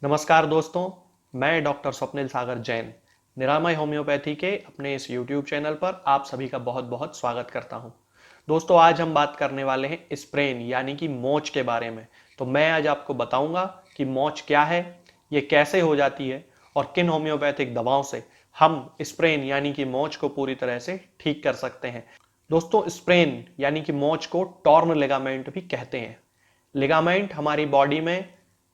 नमस्कार दोस्तों, मैं डॉक्टर स्वप्निल सागर जैन निरामय होम्योपैथी के अपने इस YouTube चैनल पर आप सभी का बहुत बहुत स्वागत करता हूं। दोस्तों, आज हम बात करने वाले हैं स्प्रेन यानी कि मोच के बारे में। तो मैं आज आपको बताऊंगा कि मोच क्या है, ये कैसे हो जाती है और किन होम्योपैथिक दवाओं से हम स्प्रेन यानी कि मोच को पूरी तरह से ठीक कर सकते हैं। दोस्तों, स्प्रेन यानी कि मोच को टॉर्न लिगामेंट भी कहते हैं। लिगामेंट हमारी बॉडी में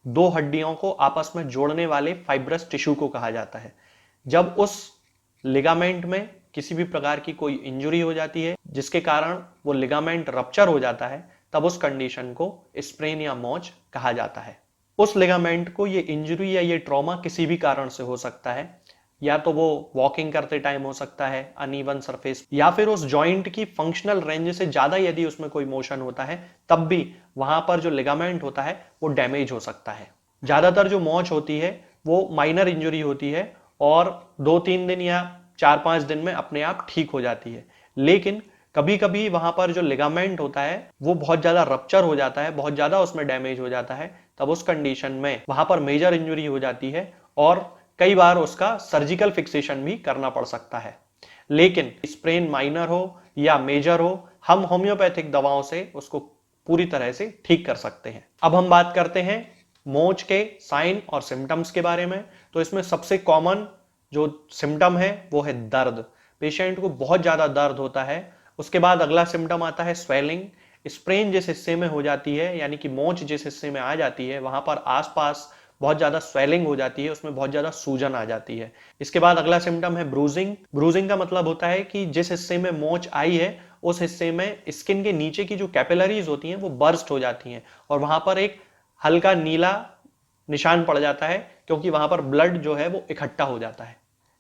दो हड्डियों को आपस में जोड़ने वाले फाइब्रस टिश्यू को कहा जाता है। जब उस लिगामेंट में किसी भी प्रकार की कोई इंजरी हो जाती है जिसके कारण वो लिगामेंट रप्चर हो जाता है, तब उस कंडीशन को स्प्रेन या मोच कहा जाता है। उस लिगामेंट को ये इंजरी या ये ट्रॉमा किसी भी कारण से हो सकता है, या तो वो वॉकिंग करते टाइम हो सकता है, अनइवन सरफेस, या फिर उस जॉइंट की फंक्शनल रेंज से ज्यादा यदि उसमें कोई मोशन होता है तब भी वहां पर जो लिगामेंट होता है वो डैमेज हो सकता है। ज्यादातर जो मोच होती है वो माइनर इंजरी होती है और 2-3 दिन या 4-5 दिन में अपने आप ठीक हो जाती है। लेकिन कभी कभी वहां पर जो लिगामेंट होता है वो बहुत ज्यादा रप्चर हो जाता है, बहुत ज्यादा उसमें डैमेज हो जाता है। तब उस कंडीशन में वहां पर मेजर इंजरी हो जाती है और कई बार उसका सर्जिकल फिक्सेशन भी करना पड़ सकता है। लेकिन स्प्रेन माइनर हो या मेजर हो, हम होम्योपैथिक दवाओं से उसको पूरी तरह से ठीक कर सकते हैं। अब हम बात करते हैं मोच के साइन और सिम्टम्स के बारे में। तो इसमें सबसे कॉमन जो सिम्टम है वो है दर्द। पेशेंट को बहुत ज्यादा दर्द होता है। उसके बाद अगला सिम्टम आता है स्वेलिंग। स्प्रेन जिस हिस्से में हो जाती है यानी कि मोच जिस हिस्से में आ जाती है वहां पर आसपास बहुत ज्यादा स्वेलिंग हो जाती है, उसमें बहुत ज्यादा सूजन आ जाती है। इसके बाद अगला सिम्टम है ब्रूजिंग। ब्रूजिंग का मतलब होता है कि जिस हिस्से में मोच आई है उस हिस्से में स्किन के नीचे की जो कैपिलरीज होती हैं वो बर्स्ट हो जाती हैं और वहां पर एक हल्का नीला निशान पड़ जाता है, क्योंकि वहां पर ब्लड जो है वो इकट्ठा हो जाता है।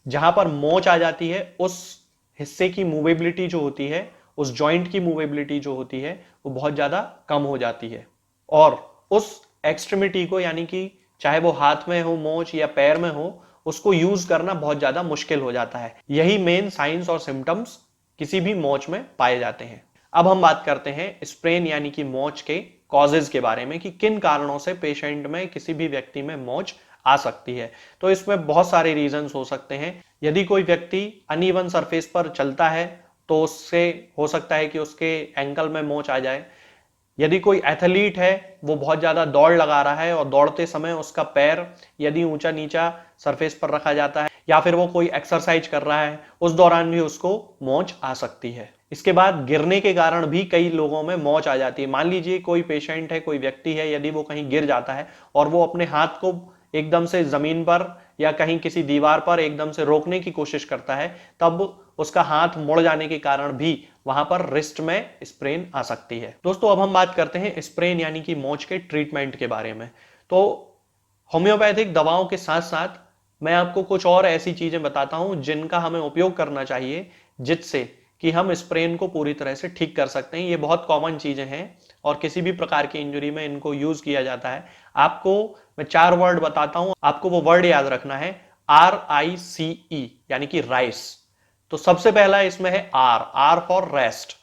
जहां पर मोच आ जाती है उस हिस्से की मूवेबिलिटी जो होती है, उस जॉइंट की मूवेबिलिटी जो होती है वो बहुत ज्यादा कम हो जाती है और उस एक्सट्रीमिटी को यानी कि चाहे वो हाथ में हो मोच या पैर में हो, उसको यूज करना बहुत ज्यादा मुश्किल हो जाता है। यही मेन साइंस और सिम्टम्स किसी भी मोच में पाए जाते हैं। अब हम बात करते हैं स्प्रेन यानी कि मोच के कॉजेज के बारे में कि किन कारणों से पेशेंट में किसी भी व्यक्ति में मोच आ सकती है। तो इसमें बहुत सारे रीजंस हो सकते हैं। यदि कोई व्यक्ति अनइवन सरफेस पर चलता है तो उससे हो सकता है कि उसके एंकल में मोच आ जाए। यदि कोई एथलीट है, वो बहुत ज्यादा दौड़ लगा रहा है और दौड़ते समय उसका पैर यदि ऊंचा नीचा सरफेस पर रखा जाता है या फिर वो कोई एक्सरसाइज कर रहा है, उस दौरान भी उसको मोच आ सकती है। इसके बाद गिरने के कारण भी कई लोगों में मोच आ जाती है। मान लीजिए कोई पेशेंट है, कोई व्यक्ति है, यदि वो कहीं गिर जाता है और वो अपने हाथ को एकदम से जमीन पर या कहीं किसी दीवार पर एकदम से रोकने की कोशिश करता है, तब उसका हाथ मुड़ जाने के कारण भी वहां पर रिस्ट में स्प्रेन आ सकती है। दोस्तों, अब हम बात करते हैं स्प्रेन यानी कि मोच के ट्रीटमेंट के बारे में। तो होम्योपैथिक दवाओं के साथ साथ मैं आपको कुछ और ऐसी चीजें बताता हूं जिनका हमें उपयोग करना चाहिए, जिससे कि हम स्प्रेन को पूरी तरह से ठीक कर सकते हैं। ये बहुत कॉमन चीजें हैं और किसी भी प्रकार की इंजरी में इनको यूज किया जाता है। आपको मैं 4 वर्ड बताता हूं, आपको वो वर्ड याद रखना है। RICE यानी कि राइस। तो सबसे पहला इसमें है आर। Are for rest.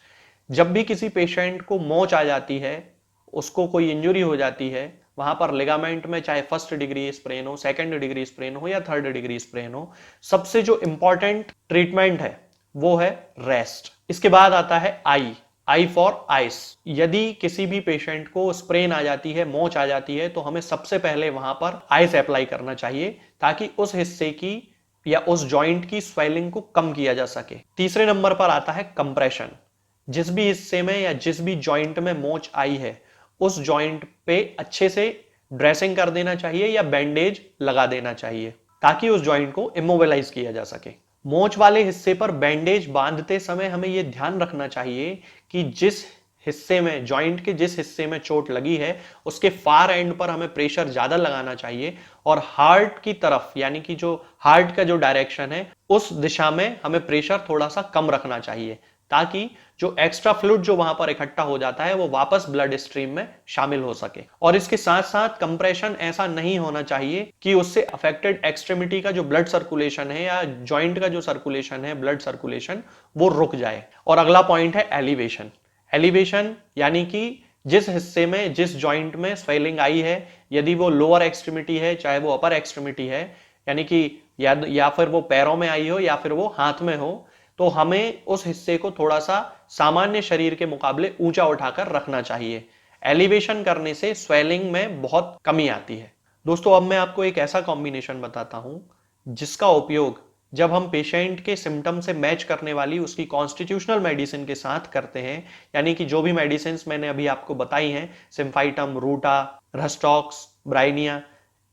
जब भी किसी पेशेंट को मोच आ जाती है, उसको कोई इंजरी हो जाती है, वहां पर लिगामेंट में चाहे फर्स्ट डिग्री स्प्रेन हो, सेकंड डिग्री स्प्रेन हो या थर्ड डिग्री स्प्रेन हो, सबसे जो इंपॉर्टेंट ट्रीटमेंट है वो है रेस्ट। इसके बाद आता है आई। I for ice. यदि किसी भी पेशेंट को स्प्रेन आ जाती है, मोच आ जाती है, तो हमें सबसे पहले वहां पर आइस अप्लाई करना चाहिए ताकि उस हिस्से की या उस जॉइंट की स्वेलिंग को कम किया जा सके। तीसरे नंबर पर आता है कंप्रेशन। जिस भी हिस्से में या जिस भी जॉइंट में मोच आई है उस जॉइंट पे अच्छे से ड्रेसिंग कर देना चाहिए या बैंडेज लगा देना चाहिए ताकि उस जॉइंट को इमोबिलाइज किया जा सके। मोच वाले हिस्से पर बैंडेज बांधते समय हमें यह ध्यान रखना चाहिए कि जिस हिस्से में, जॉइंट के जिस हिस्से में चोट लगी है उसके फार एंड पर हमें प्रेशर ज्यादा लगाना चाहिए और हार्ट की तरफ यानी कि जो हार्ट का जो डायरेक्शन है उस दिशा में हमें प्रेशर थोड़ा सा कम रखना चाहिए ताकि जो एक्स्ट्रा फ्लूइड जो वहां पर इकट्ठा हो जाता है वो वापस ब्लड स्ट्रीम में शामिल हो सके। और इसके साथ साथ कंप्रेशन ऐसा नहीं होना चाहिए कि उससे अफेक्टेड एक्सट्रीमिटी का जो ब्लड सर्कुलेशन है या जॉइंट का जो सर्कुलेशन है, ब्लड सर्कुलेशन, वो रुक जाए। और अगला पॉइंट है एलिवेशन। एलिवेशन यानी कि जिस हिस्से में, जिस जॉइंट में स्वेलिंग आई है यदि वो लोअर एक्सट्रीमिटी है चाहे वो अपर एक्सट्रीमिटी है, यानी कि या फिर वो पैरों में आई हो या फिर वो हाथ में हो, तो हमें उस हिस्से को थोड़ा सा सामान्य शरीर के मुकाबले ऊंचा उठाकर रखना चाहिए। एलिवेशन करने से स्वेलिंग में बहुत कमी आती है। दोस्तों, अब मैं आपको एक ऐसा कॉम्बिनेशन बताता हूं जिसका उपयोग जब हम पेशेंट के सिम्टम से मैच करने वाली उसकी कॉन्स्टिट्यूशनल मेडिसिन के साथ करते हैं, यानी कि जो भी मेडिसिन मैंने अभी आपको बताई हैं, सिम्फाइटम, रूटा, रस्टॉक्स, ब्राइनिया,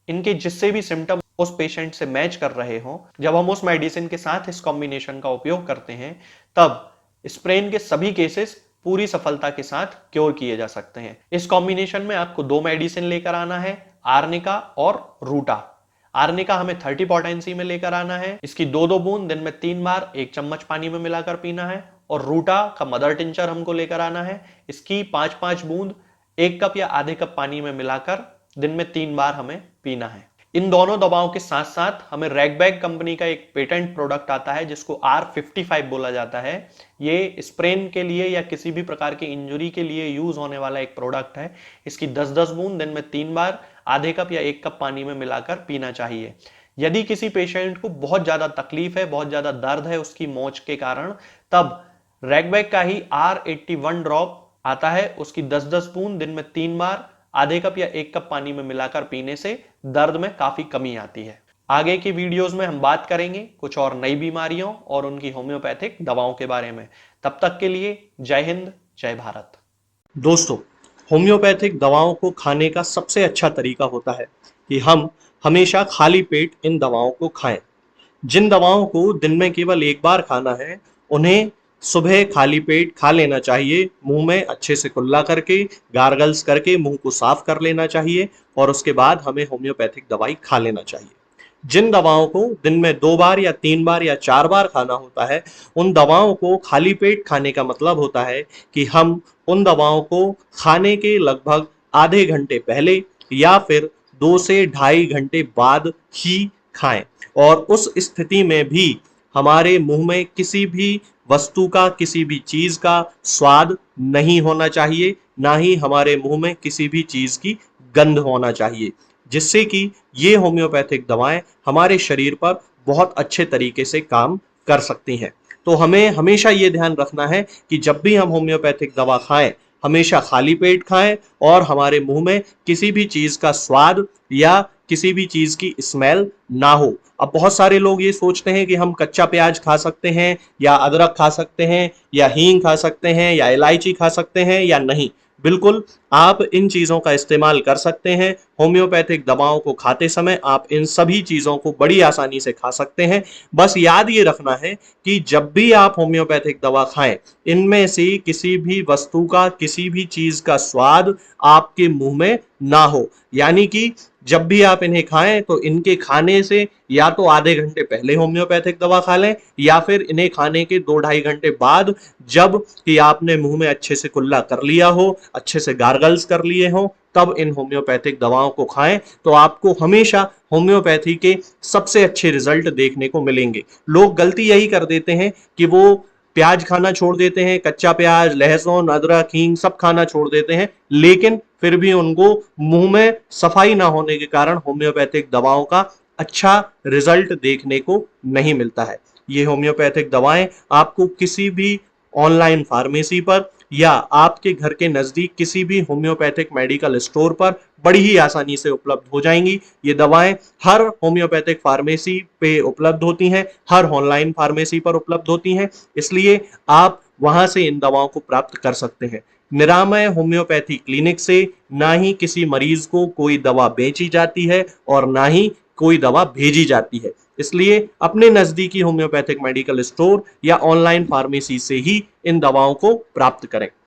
इनके जिससे भी सिम्टम उस पेशेंट से मैच कर रहे हो, जब हम उस मेडिसिन के साथ इस कॉम्बिनेशन का उपयोग करते हैं, तब स्प्रेन के सभी केसेस पूरी सफलता के साथ क्योर किए जा सकते हैं। इस कॉम्बिनेशन में आपको 2 मेडिसिन लेकर आना है, आर्निका और रूटा। आर्निका हमें 30 पोटेंसी में लेकर आना है। इसकी 2-2 बूंद दिन में 3 बार 1 चम्मच पानी में मिलाकर पीना है। और रूटा का मदर टिंचर हमको लेकर आना है। इसकी 5-5 बूंद 1 कप या आधे कप पानी में मिलाकर दिन में 3 बार हमें पीना है। इन दोनों दवाओं के साथ साथ हमें रैगबैक कंपनी का एक पेटेंट प्रोडक्ट आता है जिसको R55 बोला जाता है। ये स्प्रेन के लिए या किसी भी प्रकार की इंजरी के लिए यूज होने वाला एक प्रोडक्ट है। इसकी 10-10 बूंद दिन में 3 बार आधे कप या 1 कप पानी में मिलाकर पीना चाहिए। यदि किसी पेशेंट को बहुत ज्यादा तकलीफ है, बहुत ज्यादा दर्द है उसकी मोच के कारण, तब रैगबैक का ही R81 ड्रॉप आता है। उसकी 10-10 बूंद दिन में 3 बार आधे कप या 1 कप पानी में मिलाकर पीने से दर्द में काफी कमी आती है। आगे की वीडियोस में हम बात करेंगे कुछ और नई बीमारियों और उनकी होम्योपैथिक दवाओं के बारे में। तब तक के लिए जय हिंद, जय भारत। दोस्तों, होम्योपैथिक दवाओं को खाने का सबसे अच्छा तरीका होता है कि हम हमेशा खाली पेट इन दवाओं को खाएं। जिन दवाओं को दिन में केवल 1 बार खाना है, उन्हें सुबह खाली पेट खा लेना चाहिए। मुंह में अच्छे से कुल्ला करके, गार्गल्स करके मुंह को साफ कर लेना चाहिए और उसके बाद हमें होम्योपैथिक दवाई खा लेना चाहिए। जिन दवाओं को दिन में 2 बार या 3 बार या 4 बार खाना होता है, उन दवाओं को खाली पेट खाने का मतलब होता है कि हम उन दवाओं को खाने के लगभग आधे घंटे पहले या फिर 2 से ढाई घंटे बाद ही खाएं। और उस स्थिति में भी हमारे मुंह में किसी भी वस्तु का, किसी भी चीज का स्वाद नहीं होना चाहिए, ना ही हमारे मुंह में किसी भी चीज की गंध होना चाहिए, जिससे कि ये होम्योपैथिक दवाएं हमारे शरीर पर बहुत अच्छे तरीके से काम कर सकती हैं। तो हमें हमेशा ये ध्यान रखना है कि जब भी हम होम्योपैथिक दवा खाएं, हमेशा खाली पेट खाएं और हमारे मुंह में किसी भी चीज का स्वाद या किसी भी चीज की स्मेल ना हो। अब बहुत सारे लोग ये सोचते हैं कि हम कच्चा प्याज खा सकते हैं या अदरक खा सकते हैं या हींग खा सकते हैं या इलायची खा सकते हैं या नहीं। बिल्कुल, आप इन चीजों का इस्तेमाल कर सकते हैं। होम्योपैथिक दवाओं को खाते समय आप इन सभी चीजों को बड़ी आसानी से खा सकते हैं। बस याद ये रखना है कि जब भी आप होम्योपैथिक दवा खाएं, इनमें से किसी भी वस्तु का, किसी भी चीज का स्वाद आपके मुंह में ना हो। यानी कि जब भी आप इन्हें खाएं तो इनके खाने से या तो आधे घंटे पहले होम्योपैथिक दवा खा लें या फिर इन्हें खाने के 2-2.5 घंटे बाद, जब कि आपने मुंह में अच्छे से कुल्ला कर लिया हो, अच्छे से गार्गल्स कर लिए हो, तब इन होम्योपैथिक दवाओं को खाएं। तो आपको हमेशा होम्योपैथी के सबसे अच्छे रिजल्ट देखने को मिलेंगे। लोग गलती यही कर देते हैं कि वो प्याज खाना छोड़ देते हैं, कच्चा प्याज, लहसुन, अदरक, हींग सब खाना छोड़ देते हैं, लेकिन फिर भी उनको मुंह में सफाई ना होने के कारण होम्योपैथिक दवाओं का अच्छा रिजल्ट देखने को नहीं मिलता है। ये होम्योपैथिक दवाएं आपको किसी भी ऑनलाइन फार्मेसी पर या आपके घर के नजदीक किसी भी होम्योपैथिक मेडिकल स्टोर पर बड़ी ही आसानी से उपलब्ध हो जाएंगी। ये दवाएं हर होम्योपैथिक फार्मेसी पे उपलब्ध होती हैं, हर ऑनलाइन फार्मेसी पर उपलब्ध होती हैं, इसलिए आप वहां से इन दवाओं को प्राप्त कर सकते हैं। निरामय होम्योपैथी क्लिनिक से ना ही किसी मरीज को कोई दवा बेची जाती है और ना ही कोई दवा भेजी जाती है। इसलिए अपने नजदीकी होम्योपैथिक मेडिकल स्टोर या ऑनलाइन फार्मेसी से ही इन दवाओं को प्राप्त करें।